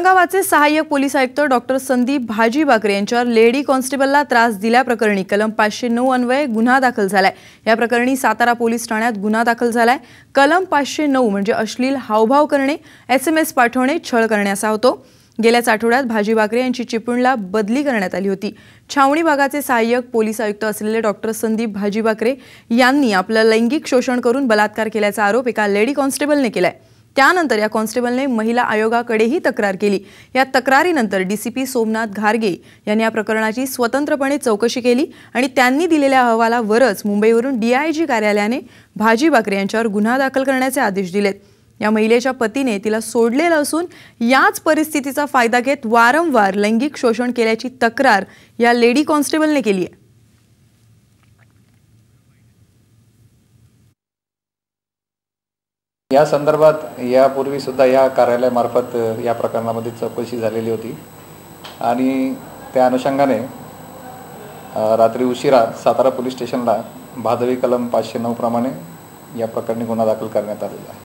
औरंगाबादचे सहाय्यक पोलीस आयुक्त डॉक्टर संदीप भाजीबाकरे यांच्यावर लेडी कॉन्स्टेबलला त्रास दिल्याप्रकरणी कलम 509 अन्वये गुन्हा दाखल झालाय। या प्रकरणी सातारा पोलीस ठाण्यात गुन्हा दाखल झालाय। कलम 509 म्हणजे अश्लील हावभाव करणे, SMS पाठवणे, छळ करणे असा होतो। गेल्याच आठवड्यात भाजीबाकरे यांची चिपळूणला बदली करण्यात आली होती। छावणी भागाचे सहाय्यक पोलीस आयुक्त असलेले डॉक्टर संदीप भाजीबाकरे यांनी आपलं लैंगिक शोषण करून बलात्कार केल्याचा आरोप एका लेडी कॉन्स्टेबलने केलाय। त्यानंतर या कॉन्स्टेबलने महिला आयोगाकडेही तक्रार केली। या तक्रारीनंतर DCP सोमनाथ घारगे यांनी या प्रकरणाची स्वतंत्रपणे चौकशी केली आणि त्यांनी दिलेल्या अहवालावरच मुंबईवरून DIG कार्यालयाने भाजीबाकरे यांच्यावर गुन्हा दाखल करण्याचे आदेश दिलेत। या महिलेच्या पतीने तिला सोडलेलं असून याच परिस्थितीचा फायदा घेत वारंवार लैंगिक शोषण केल्याची तक्रार या लेडी कॉन्स्टेबलने केली आहे। या संदर्भात यापूर्वी सुद्धा या कार्यालयामार्फत या प्रकरणामध्ये चौकशी झालेली होती आणि त्या अनुषंगाने रात्री उशिरा सातारा पोलीस स्टेशनला भादवी कलम 509 प्रमाणे या प्रकरणी गुन्हा दाखल करण्यात आलेला आहे।